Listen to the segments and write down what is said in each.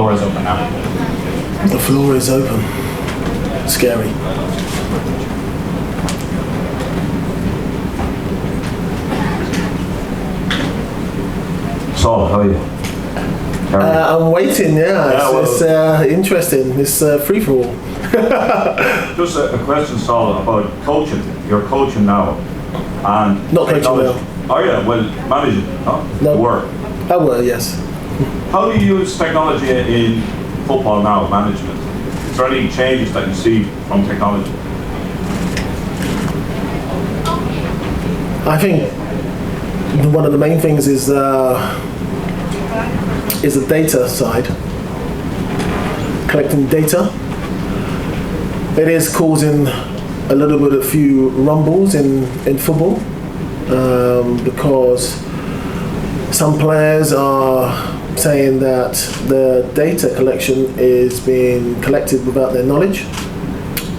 floor is open now. The floor is open. Scary. Saul, how are you? I'm waiting, it's interesting. It's free for all. Just a question, Saul, about coaching. You're coaching now. And not coaching now. Oh yeah, well, managing, huh? No. Work. I will, yes. How do you use technology in football now, management? Is there any changes that you see from technology? I think one of the main things is the data side. Collecting data. It is causing a little bit of few rumbles in football because some players are saying that the data collection is being collected without their knowledge.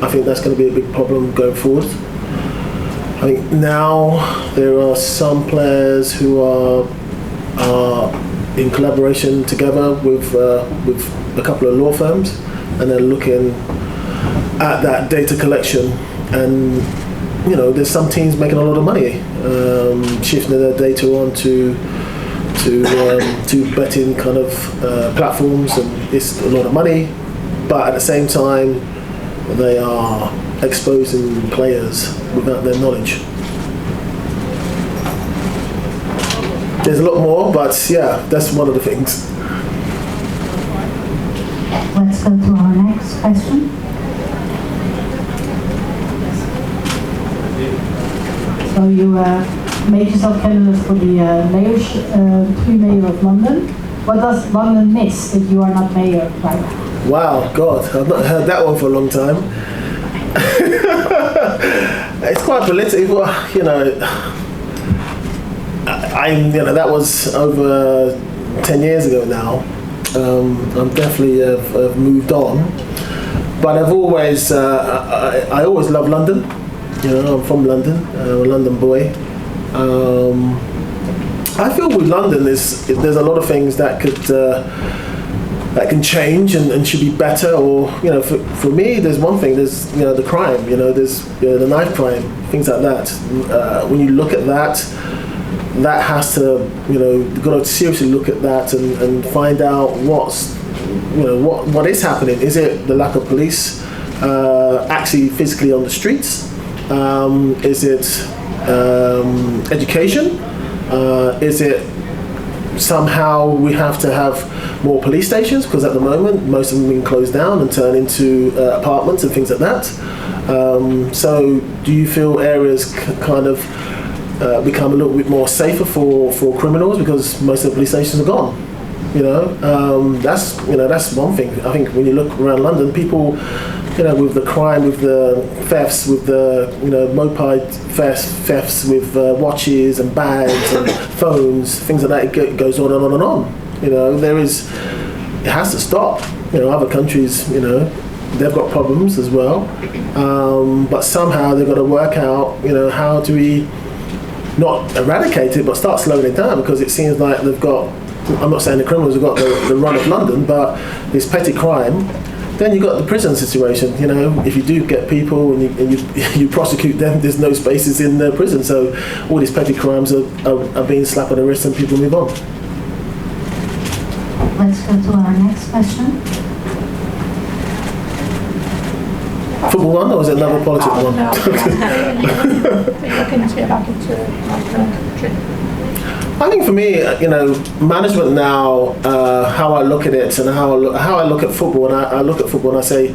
I think that's going to be a big problem going forward. I think now there are some players who are in collaboration together with a couple of law firms, and they're looking at that data collection. And there's some teams making a lot of money shifting their data onto to betting kind of platforms, and it's a lot of money, but at the same time they are exposing players without their knowledge. There's a lot more, but yeah, that's one of the things. Let's go to our next question. So you made yourself candidate for the mayor of London. What does London miss that you are not mayor right now? Wow, God, I've not heard that one for a long time. It's quite political, that was over 10 years ago now. I'm definitely have moved on, but I've always, I always loved London. I'm from London, I'm a London boy. I feel with London there's a lot of things that can change and should be better, or for me there's one thing, there's the crime, there's the knife crime, things like that. When you look at that has to, you've got to seriously look at that and find out what is happening. Is it the lack of police actually physically on the streets? Is it education? Is it somehow we have to have more police stations, because at the moment most of them have been closed down and turned into apartments and things like that. So do you feel areas kind of become a little bit more safer for criminals because most of the police stations are gone? That's one thing. I think when you look around London, people, with the crime, with the thefts, with the moped thefts with watches and bags and phones, things like that, it goes on and on and on. It has to stop. Other countries, they've got problems as well, but somehow they've got to work out, how do we not eradicate it, but start slowing it down, because it seems like they've got, I'm not saying the criminals have got the run of London, but this petty crime. Then you've got the prison situation. If you do get people and you prosecute them, there's no spaces in the prison. So all these petty crimes are being slapped on the wrist and people move on. Let's go to our next question. Football one, or is it another politics one? No. Are you looking to get back into country? I think for me, management now, how I look at it and how I look at football, and I look at football and I say,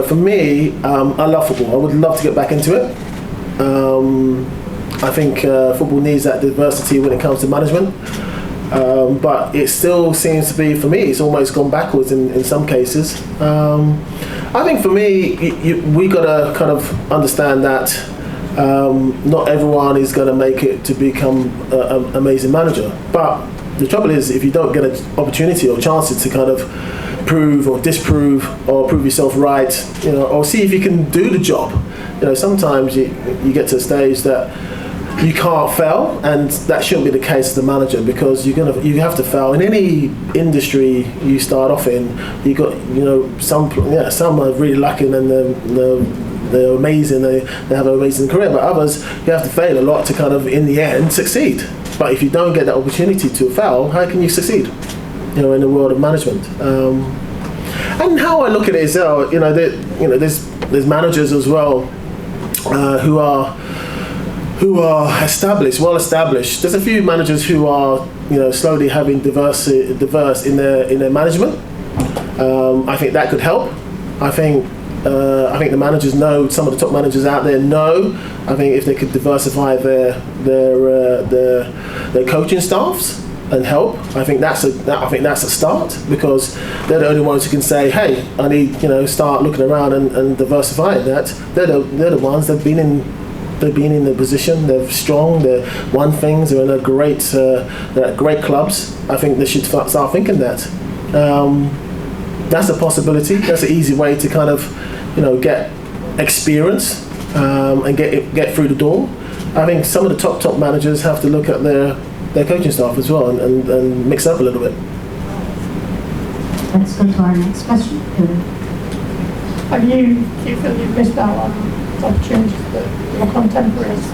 for me, I love football. I would love to get back into it. I think football needs that diversity when it comes to management, but it still seems to be, for me, it's almost gone backwards in some cases. I think for me, we got to kind of understand that not everyone is going to make it to become an amazing manager. But the trouble is, if you don't get an opportunity or chances to kind of prove or disprove or prove yourself right, or see if you can do the job. Sometimes you get to a stage that you can't fail, and that shouldn't be the case as the manager, because you have to fail in any industry you start off in. You got some are really lucky and they're amazing. They have an amazing career, but others you have to fail a lot to kind of in the end succeed. But if you don't get that opportunity to fail, how can you succeed? In the world of management. And how I look at it is, there's managers as well who are well established. There's a few managers who are slowly having diverse in their management. I think that could help. I think the managers know, some of the top managers out there know. I think if they could diversify their coaching staffs and help, I think that's a start, because they're the only ones who can say, hey, I need start looking around and diversifying that. They're the ones that've been in the position. They're strong. They're won things. They're in they're at great clubs. I think they should start thinking that. That's a possibility. That's an easy way to kind of get experience and get through the door. I think some of the top managers have to look at their coaching staff as well and mix up a little bit. Let's go to our next question. Do you feel you've missed out on opportunities that your contemporaries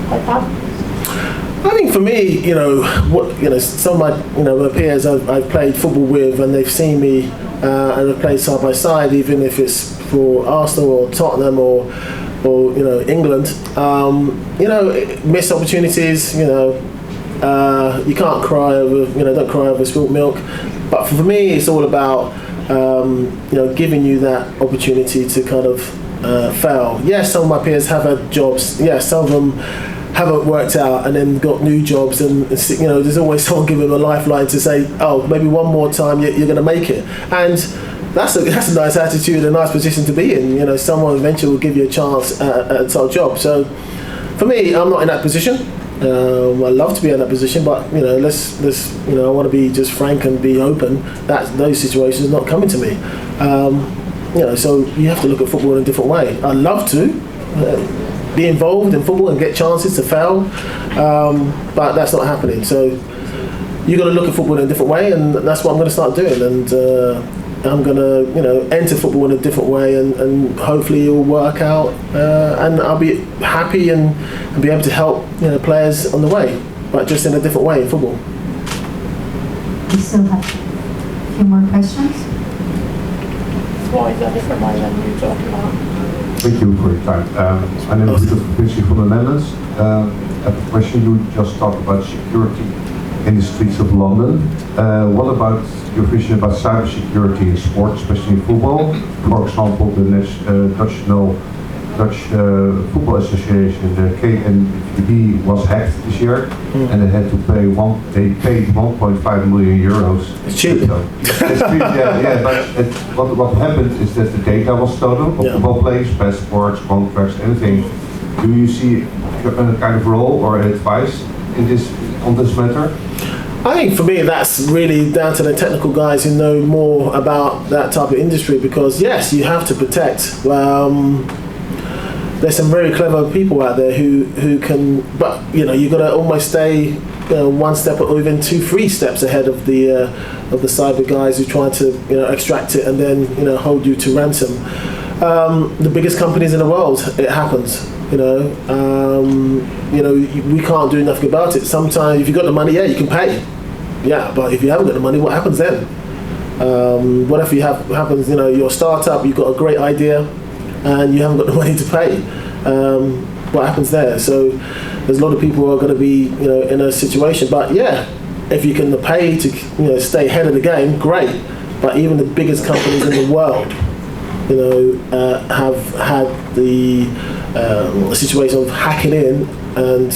have had? I think for me, some of my peers I've played football with, and they've seen me and I've played side by side, even if it's for Arsenal or Tottenham or England. Missed opportunities. You can't cry over don't cry over spilt milk. But for me, it's all about giving you that opportunity to kind of fail. Yes, some of my peers have had jobs. Yes, some of them haven't worked out and then got new jobs, and there's always someone giving them a lifeline to say, oh, maybe one more time you're going to make it. And that's a nice attitude, a nice position to be in. Someone eventually will give you a chance at a top job. So for me, I'm not in that position. I love to be in that position, but let's I want to be just frank and be open that those situations are not coming to me. So you have to look at football in a different way. I love to be involved in football and get chances to fail, but that's not happening. So you got to look at football in a different way, and that's what I'm going to start doing. And I'm going to enter football in a different way, and hopefully it will work out, and I'll be happy and be able to help players on the way, but just in a different way in football. We still have a few more questions. Why is that different way than you talking about? Thank you for your time. My name is Vincent from the Netherlands. A question, you just talked about security in the streets of London. What about your vision about cybersecurity in sports, especially in football? For example, the Dutch Football Association, the KNVB, was hacked this year, and they had to pay they paid 1.5 million euros. It's cheap. It's cheap, yeah. But what happened is that the data was stolen of football players, passports, contracts, anything. Do you see a kind of role or advice on this matter? I think for me that's really down to the technical guys who know more about that type of industry, because yes, you have to protect. There's some very clever people out there who can, but you've got to almost stay one step or even 2-3 steps ahead of the cyber guys who try to extract it and then hold you to ransom. The biggest companies in the world, it happens. We can't do nothing about it. Sometimes if you've got the money, you can pay. Yeah, but if you haven't got the money, what happens then? What if happens? You're a startup, you've got a great idea, and you haven't got the money to pay. What happens there? So there's a lot of people who are going to be in a situation. But yeah, if you can pay to stay ahead of the game, great. But even the biggest companies in the world, have had the situation of hacking in and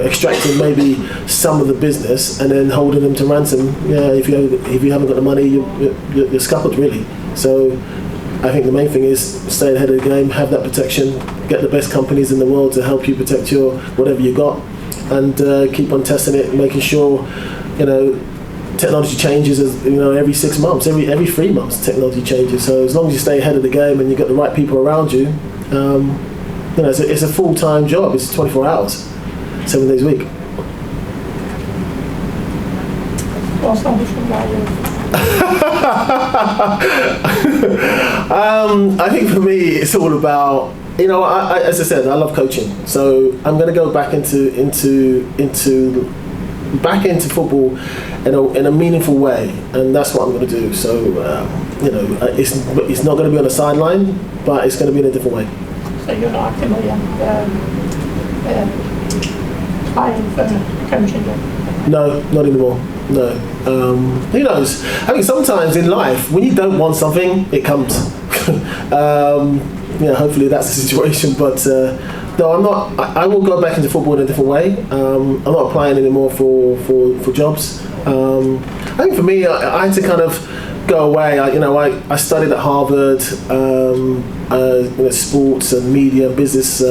extracting maybe some of the business and then holding them to ransom. If you haven't got the money, you're scuppered really. So I think the main thing is stay ahead of the game, have that protection, get the best companies in the world to help you protect your whatever you got, and keep on testing it, making sure technology changes every 6 months, every 3 months technology changes. So as long as you stay ahead of the game and you've got the right people around you, it's a full-time job. It's 24 hours. 7 days a week. What's the additional value? I think for me, it's all about, as I said, I love coaching. So I'm going to go back into football in a meaningful way, and that's what I'm going to do. So it's not going to be on the sideline, but it's going to be in a different way. So you're not actively applying for coaching? No, not anymore. No. Who knows? I think sometimes in life, when you don't want something, it comes. Hopefully that's the situation. But no, I'm not. I will go back into football in a different way. I'm not applying anymore for jobs. I think for me, I had to kind of go away. I studied at Harvard, sports and media and business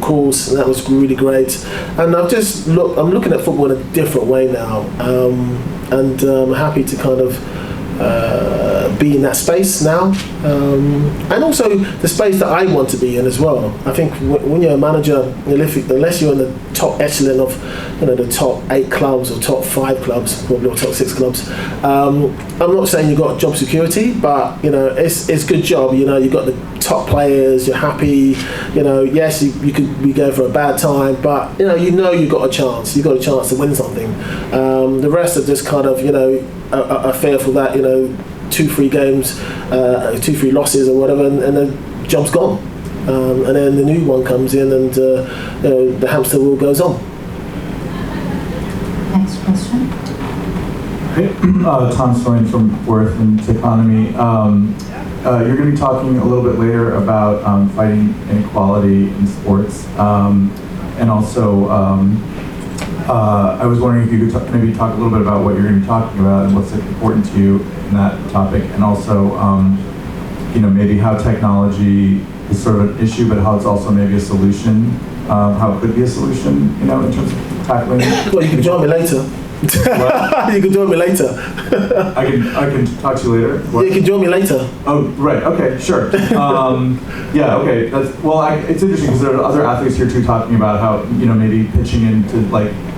course, and that was really great. And I'm looking at football in a different way now, and I'm happy to kind of be in that space now, and also the space that I want to be in as well. I think when you're a manager, unless you're in the top echelon of the top 8 clubs or top 5 clubs, probably, or top 6 clubs, I'm not saying you've got job security, but it's a good job. You've got the top players, you're happy, yes, you could be going for a bad time, but you've got a chance to win something. The rest are just kind of are fearful that 2-3 games, 2-3 losses or whatever, and the job's gone, and then the new one comes in, and the hamster wheel goes on. Next question. Tom Soin from Worth and Economy. You're going to be talking a little bit later about fighting inequality in sports, and also I was wondering if you could maybe talk a little bit about what you're going to be talking about and what's important to you in that topic, and also maybe how technology is sort of an issue, but how it's also maybe a solution, how it could be a solution, in terms of tackling. Well, you can join me later. You can join me later. I can talk to you later. What? You can join me later. Oh, right. Okay, sure. Yeah. Okay. It's interesting because there are other athletes here too talking about how maybe pitching in to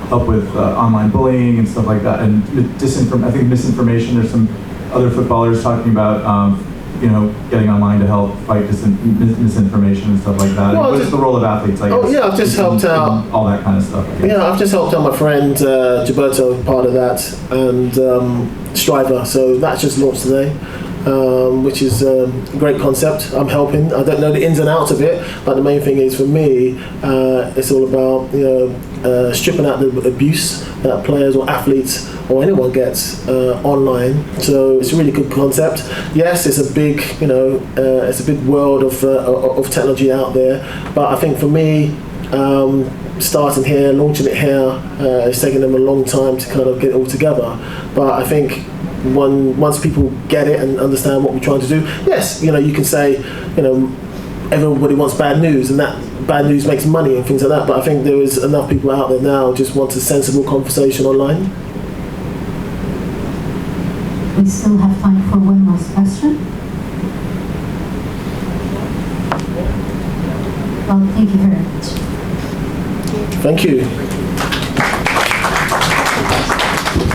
help with online bullying and stuff like that, and I think misinformation. There's some other footballers talking about getting online to help fight misinformation and stuff like that. Well, what's the role of athletes? I've just helped out. All that kind of stuff. I've just helped out my friend Gilberto, part of that, and Striver. So that's just launched today, which is a great concept. I'm helping. I don't know the ins and outs of it, but the main thing is for me, it's all about stripping out the abuse that players or athletes or anyone gets online. So it's a really good concept. Yes, it's a big, it's a big world of technology out there. But I think for me, starting here, launching it here, it's taken them a long time to kind of get it all together. But I think once people get it and understand what we're trying to do, yes, you can say, everybody wants bad news, and that bad news makes money and things like that. But I think there is enough people out there now just want a sensible conversation online. We still have time for one last question. Well, thank you very much. Thank you.